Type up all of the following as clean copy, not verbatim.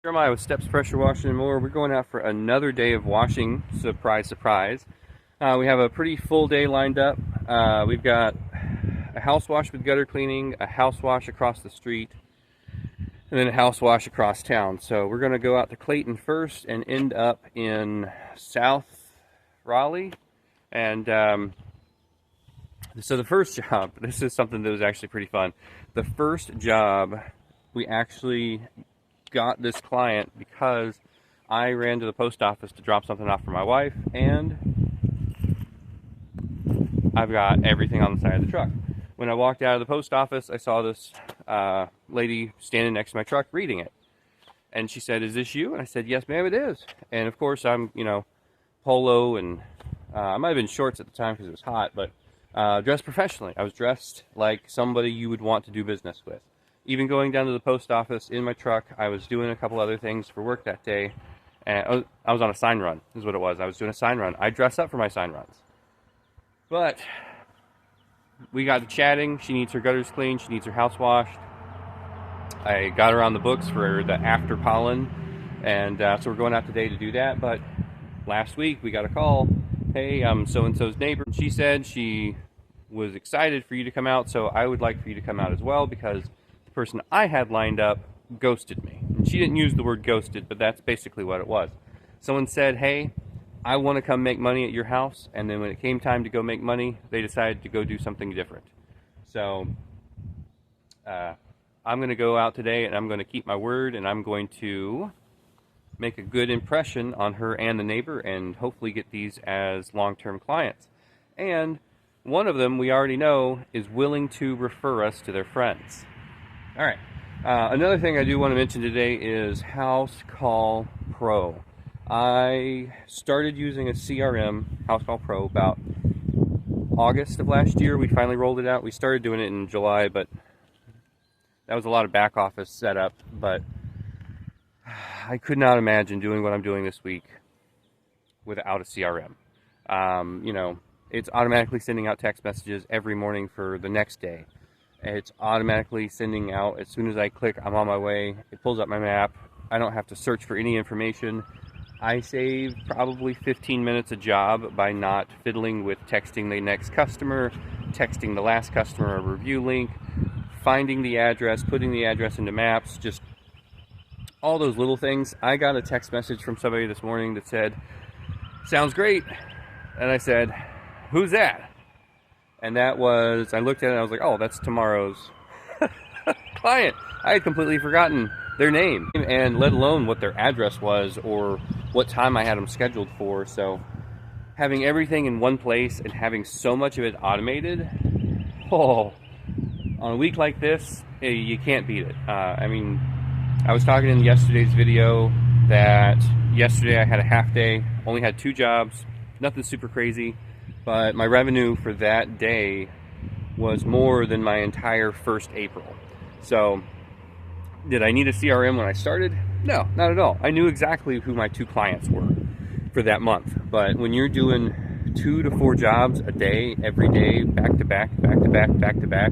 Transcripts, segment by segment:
Jeremiah with Steps Pressure Washing and More. We're going out for another day of washing. Surprise, surprise. We have a pretty full day lined up. We've got a house wash with gutter cleaning, a house wash across the street, and then a house wash across town. So we're going to go out to Clayton first and end up in South Raleigh. And so the first job, this is something that was actually pretty fun. The first job, we actually got this client because I ran to the post office to drop something off for my wife, and I've got everything on the side of the truck. When I walked out of the post office, I saw this lady standing next to my truck reading it. And she said, "Is this you?" And I said, "Yes, ma'am, it is." And of course, I'm, polo, and I might have been shorts at the time because it was hot, but dressed professionally. I was dressed like somebody you would want to do business with. Even going down to the post office in my truck, I was doing a couple other things for work that day. And I was on a sign run, is what it was. I was doing a sign run. I dress up for my sign runs. But we got to chatting. She needs her gutters cleaned. She needs her house washed. I got her on the books for the after pollen. And so we're going out today to do that. But last week we got a call. "Hey, I'm so-and-so's neighbor." She said she was excited for you to come out, so I would like for you to come out as well because the person I had lined up ghosted me. And she didn't use the word ghosted, but that's basically what it was. Someone said, "Hey, I want to come make money at your house," and then when it came time to go make money, they decided to go do something different. So I'm going to go out today, and I'm going to keep my word, and I'm going to make a good impression on her and the neighbor, and hopefully get these as long-term clients. And one of them, we already know, is willing to refer us to their friends. All right. Another thing I do want to mention today is House Call Pro. I started using a CRM, House Call Pro, about August of last year. We finally rolled it out. We started doing it in July, but that was a lot of back office setup. But I could not imagine doing what I'm doing this week without a CRM. It's automatically sending out text messages every morning for the next day. It's automatically sending out, as soon as I click, I'm on my way. It pulls up my map. I don't have to search for any information. I save probably 15 minutes a job by not fiddling with texting the next customer, texting the last customer a review link, finding the address, putting the address into maps, just all those little things. I got a text message from somebody this morning that said, "Sounds great." And I said, "Who's that?" And that was, I looked at it and I was like, "Oh, that's tomorrow's client." I had completely forgotten their name, and let alone what their address was or what time I had them scheduled for. So having everything in one place and having so much of it automated, on a week like this, you can't beat it. I was talking in yesterday's video that yesterday I had a half day, only had 2 jobs, nothing super crazy, but my revenue for that day was more than my entire first April. So did I need a CRM when I started? No, not at all. I knew exactly who my 2 clients were for that month. But when you're doing 2 to 4 jobs a day, every day, back to back, back to back, back to back,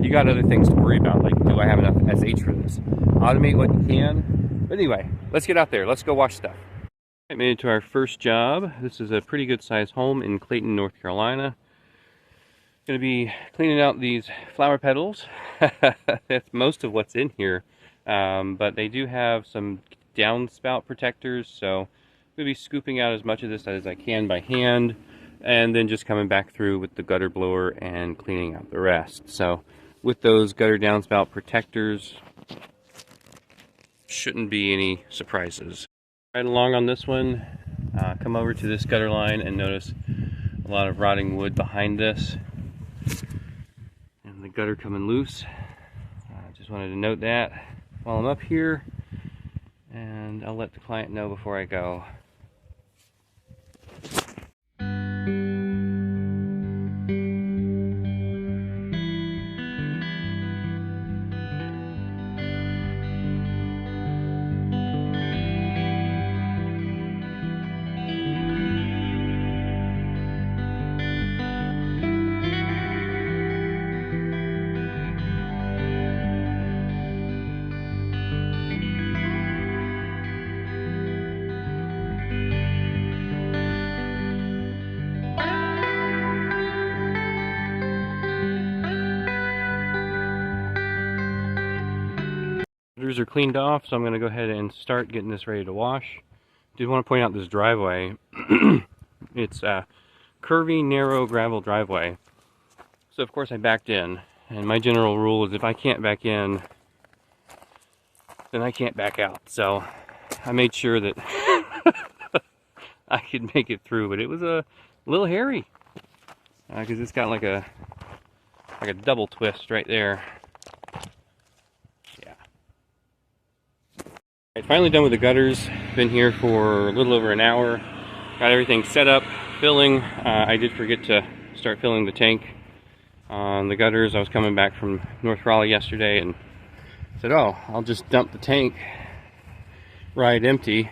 you got other things to worry about, like, do I have enough SH for this? Automate what you can. But anyway, let's get out there. Let's go wash stuff. I made it to our first job. This is a pretty good sized home in Clayton, North Carolina. Going to be cleaning out these flower petals. That's most of what's in here. But they do have some downspout protectors, so I'm going to be scooping out as much of this as I can by hand, and then just coming back through with the gutter blower and cleaning out the rest. So with those gutter downspout protectors, shouldn't be any surprises. Right along on this one, come over to this gutter line and notice a lot of rotting wood behind this, and the gutter coming loose. Just wanted to note that while I'm up here, and I'll let the client know before I go. gutters are cleaned off, so I'm going to go ahead and start getting this ready to wash. Did want to point out this driveway. It's a curvy, narrow gravel driveway. So of course I backed in, and my general rule is if I can't back in, then I can't back out. So I made sure that I could make it through, but it was a little hairy because it's got like a double twist right there. Yeah. Alright, finally done with the gutters. Been here for a little over an hour. Got everything set up, filling. I did forget to start filling the tank on the gutters. I was coming back from North Raleigh yesterday and said, oh, I'll just dump the tank right empty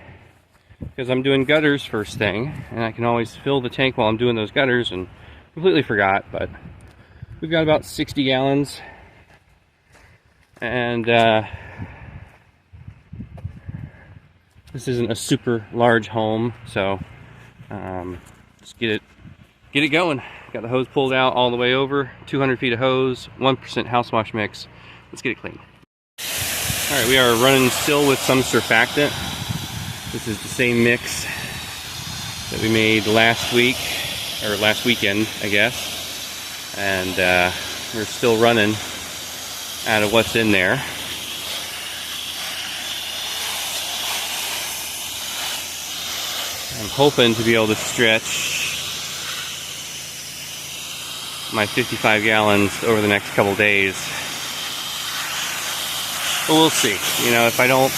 because I'm doing gutters first thing, and I can always fill the tank while I'm doing those gutters, and completely forgot. But we've got about 60 gallons, and this isn't a super large home, so just get it going. Got the hose pulled out all the way over, 200 feet of hose, 1% house wash mix. Let's get it clean. All right, we are running still with some surfactant. This is the same mix that we made last week, or last weekend, I guess. And we're still running out of what's in there. I'm hoping to be able to stretch my 55 gallons over the next couple days. But we'll see. You know, if I don't,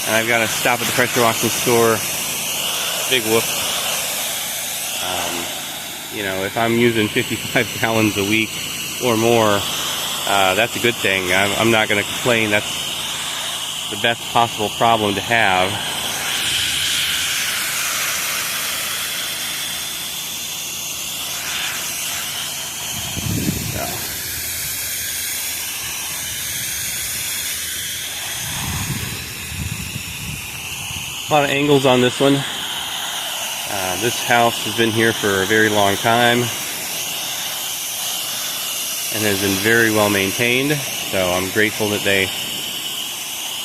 and I've got to stop at the pressure washing store, big whoop. You know, if I'm using 55 gallons a week or more, that's a good thing. I'm not going to complain. That's the best possible problem to have. A lot of angles on this one. This house has been here for a very long time and has been very well maintained, so I'm grateful that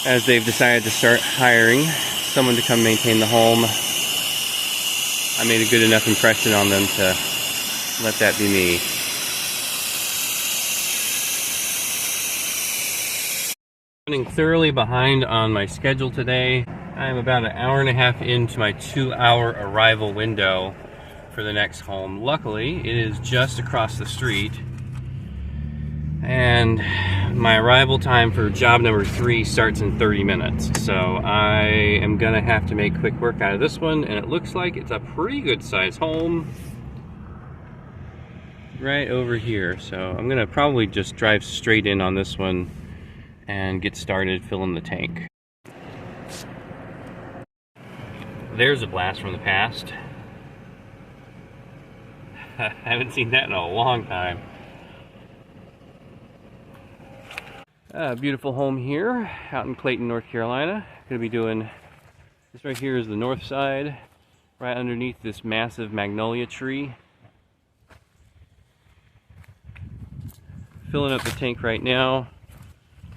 as they've decided to start hiring someone to come maintain the home, I made a good enough impression on them to let that be me. Running thoroughly behind on my schedule today. I'm about an hour and a half into my 2-hour arrival window for the next home. Luckily, it is just across the street, and my arrival time for job number 3 starts in 30 minutes. So I am gonna have to make quick work out of this one, and it looks like it's a pretty good size home right over here. So I'm gonna probably just drive straight in on this one and get started filling the tank. There's a blast from the past. I haven't seen that in a long time. Beautiful home here out in Clayton, North Carolina. Gonna be doing this right here is the north side, right underneath this massive magnolia tree. Filling up the tank right now.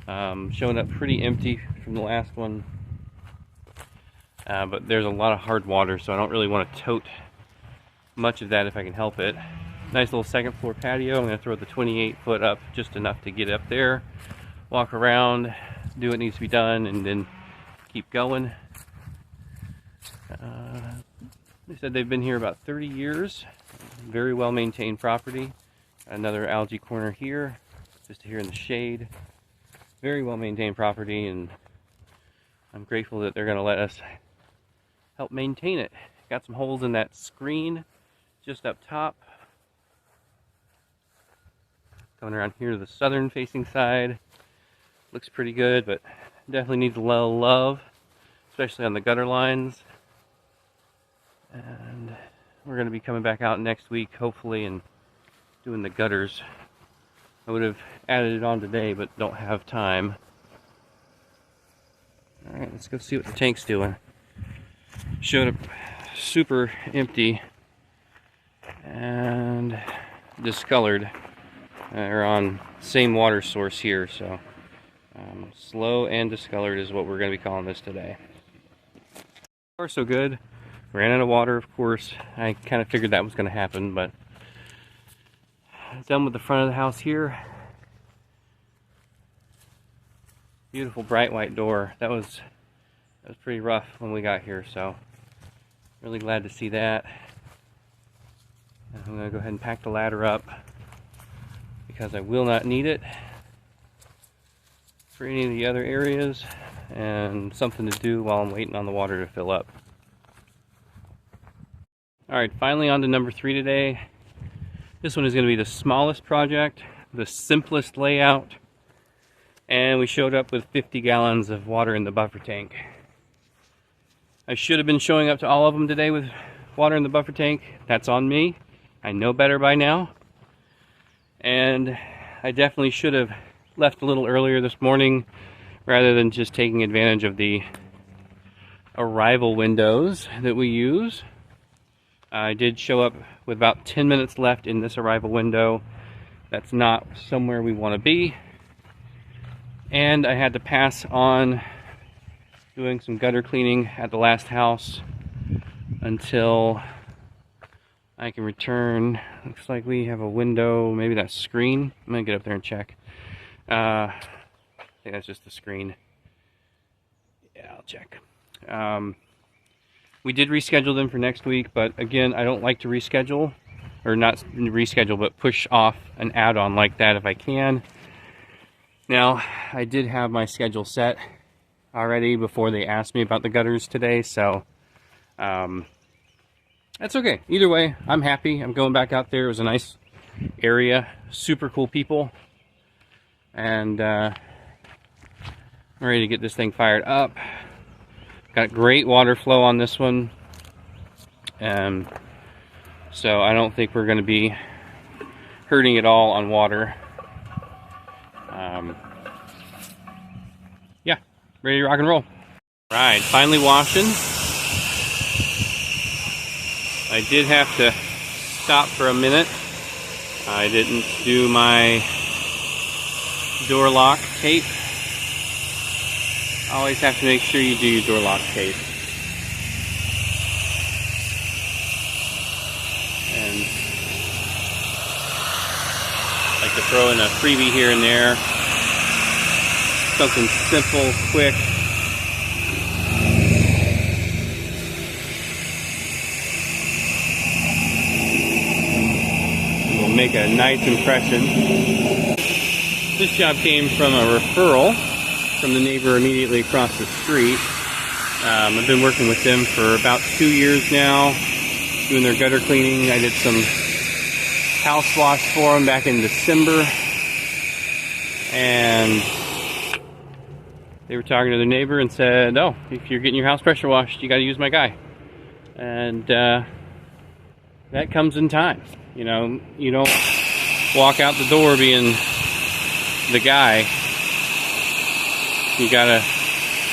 Showing up pretty empty from the last one. But there's a lot of hard water, so I don't really want to tote much of that if I can help it. Nice little second floor patio. I'm going to throw the 28-foot up, just enough to get up there, walk around, do what needs to be done, and then keep going. They said they've been here about 30 years. Very well maintained property. Another algae corner here, just here in the shade. Very well maintained property, and I'm grateful that they're going to let us help maintain it. Got some holes in that screen just up top. Going around here to the southern facing side. Looks pretty good, but definitely needs a little love, especially on the gutter lines. And we're going to be coming back out next week, hopefully, and doing the gutters. I would have added it on today, but don't have time. Alright, let's go see what the tank's doing. Showed up super empty and discolored. They're on same water source here, so Slow and discolored is what we're going to be calling this today. So far so good. Ran out of water, of course. I kind of figured that was going to happen, but done with the front of the house here. Beautiful bright white door. That was pretty rough when we got here, so really glad to see that. And I'm going to go ahead and pack the ladder up because I will not need it for any of the other areas, and something to do while I'm waiting on the water to fill up. Alright, finally on to number 3 today. This one is going to be the smallest project, the simplest layout, and we showed up with 50 gallons of water in the buffer tank. I should have been showing up to all of them today with water in the buffer tank. That's on me. I know better by now. And I definitely should have left a little earlier this morning rather than just taking advantage of the arrival windows that we use. I did show up with about 10 minutes left in this arrival window. That's not somewhere we want to be. And I had to pass on doing some gutter cleaning at the last house until I can return. Looks like we have a window, maybe that screen. I'm gonna get up there and check. I think that's just the screen. Yeah, I'll check. We did reschedule them for next week, but again, I don't like to reschedule, or not reschedule, but push off an add-on like that if I can. Now, I did have my schedule set already before they asked me about the gutters today, so that's okay. Either way, I'm happy. I'm going back out there. It was a nice area, super cool people, and I'm ready to get this thing fired up. Got great water flow on this one, so I don't think we're going to be hurting at all on water. Yeah, ready to rock and roll. Right, finally washing. I did have to stop for a minute. I didn't do my door lock tape. Always have to make sure you do your door lock tape. And I like to throw in a freebie here and there. Something simple, quick. Will make a nice impression. This job came from a referral from the neighbor immediately across the street. I've been working with them for about 2 years now, doing their gutter cleaning. I did some house wash for them back in December, and they were talking to their neighbor and said, oh, if you're getting your house pressure washed, you got to use my guy. And that comes in time. You know, you don't walk out the door being the guy. You gotta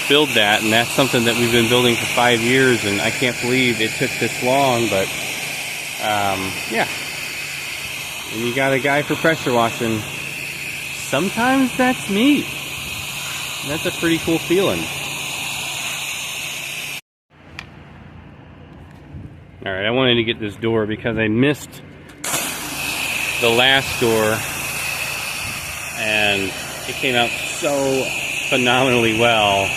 build that, and that's something that we've been building for 5 years, and I can't believe it took this long, but yeah. When you got a guy for pressure washing, sometimes that's me. And that's a pretty cool feeling. Alright, I wanted to get this door because I missed the last door, and it came out so phenomenally well.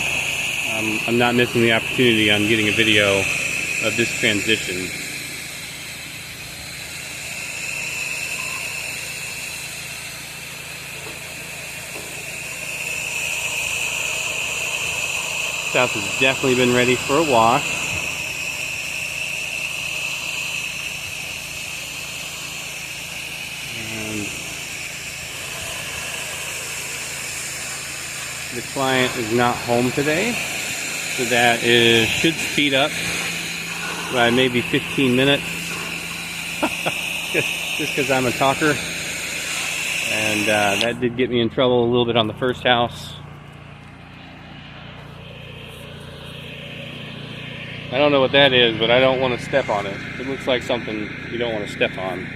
I'm not missing the opportunity on getting a video of this transition. This house has definitely been ready for a wash. The client is not home today, so that should speed up by maybe 15 minutes, just because I'm a talker, and that did get me in trouble a little bit on the first house. I don't know what that is, but I don't want to step on it. It looks like something you don't want to step on.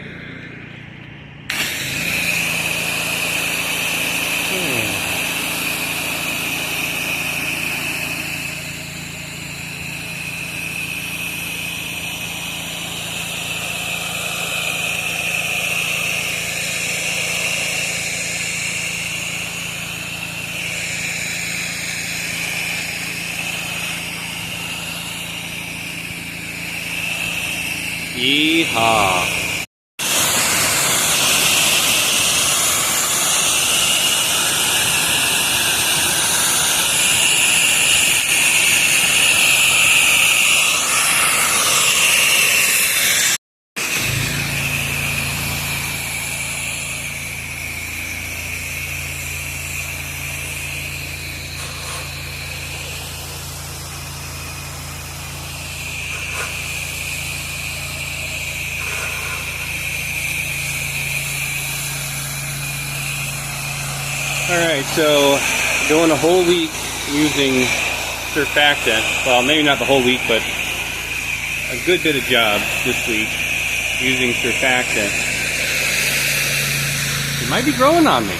Yeehaw. Alright, so going a whole week using surfactant. Well, maybe not the whole week, but a good bit of job this week using surfactant. It might be growing on me.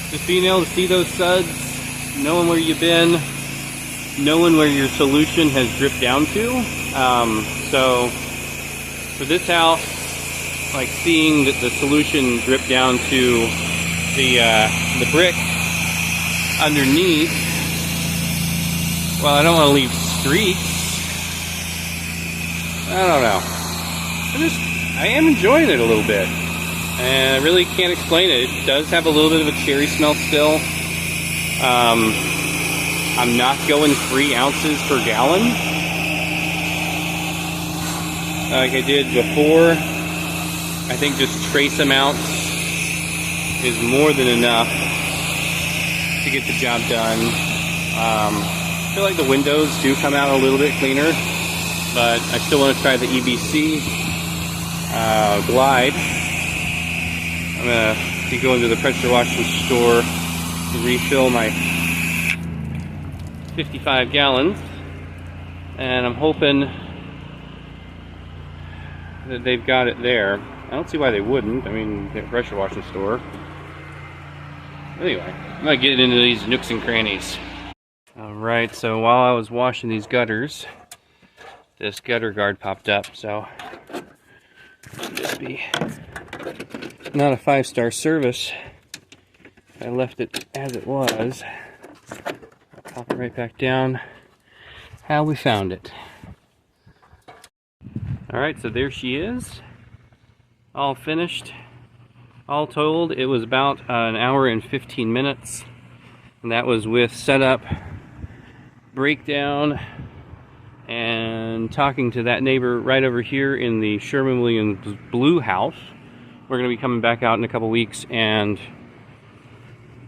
Just being able to see those suds, knowing where you've been, knowing where your solution has dripped down to. So for this house, like seeing that the solution drip down to the brick underneath. Well, I don't want to leave streaks. I don't know. I am enjoying it a little bit, and I really can't explain it. It does have a little bit of a cherry smell still. I'm not going 3 ounces per gallon like I did before. I think just trace amounts is more than enough to get the job done. I feel like the windows do come out a little bit cleaner, but I still want to try the EBC Glide. I'm going to be going to the pressure washing store to refill my 55 gallons, and I'm hoping that they've got it there. I don't see why they wouldn't. I mean, the pressure washing store. Anyway, I'm gonna get into these nooks and crannies. Alright, so while I was washing these gutters, this gutter guard popped up, so should just be not a 5-star service. I left it as it was. I'll pop it right back down how we found it. Alright, so there she is, all finished. All told, it was about an hour and 15 minutes, and that was with setup, breakdown, and talking to that neighbor right over here in the Sherwin-Williams blue house. We're going to be coming back out in a couple weeks and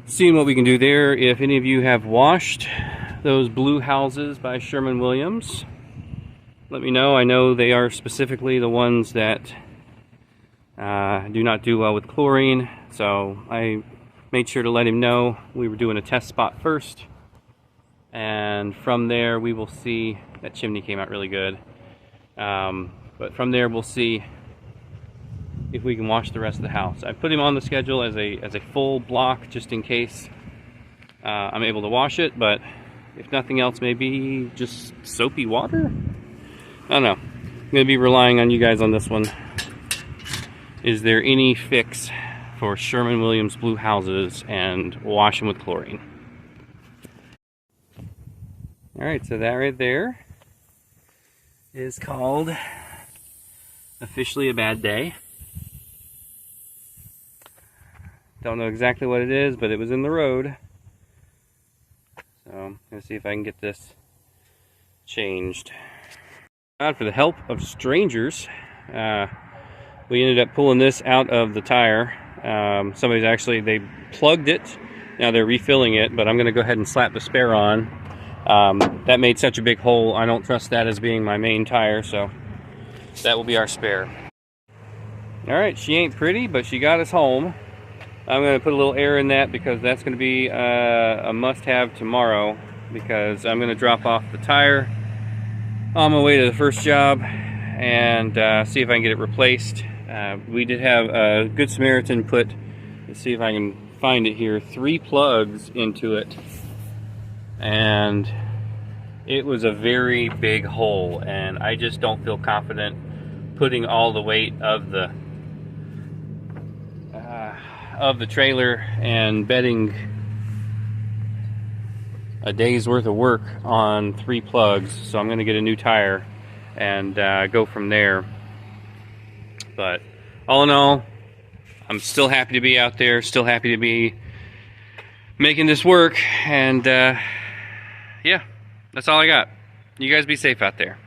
seeing what we can do there. If any of you have washed those blue houses by Sherwin-Williams, let me know. I know they are specifically the ones that do not do well with chlorine, so I made sure to let him know we were doing a test spot first, and from there we will see. That chimney came out really good, but from there we'll see if we can wash the rest of the house. I put him on the schedule as a full block just in case I'm able to wash it, but if nothing else, maybe just soapy water? I don't know. I'm going to be relying on you guys on this one. Is there any fix for Sherwin-Williams blue houses and wash them with chlorine? Alright, so that right there is called officially a bad day. Don't know exactly what it is, but it was in the road. So I'm going to see if I can get this changed. God, for the help of strangers, we ended up pulling this out of the tire. Somebody's actually, they plugged it. Now they're refilling it, but I'm going to go ahead and slap the spare on. That made such a big hole. I don't trust that as being my main tire, so that will be our spare. Alright, she ain't pretty, but she got us home. I'm going to put a little air in that because that's going to be a must-have tomorrow, because I'm going to drop off the tire on my way to the first job and see if I can get it replaced. We did have a Good Samaritan put, let's see if I can find it here, 3 plugs into it, and it was a very big hole, and I just don't feel confident putting all the weight of the trailer and betting a day's worth of work on 3 plugs. So I'm going to get a new tire and go from there. But all in all, I'm still happy to be out there, still happy to be making this work, and yeah, that's all I got. You guys be safe out there.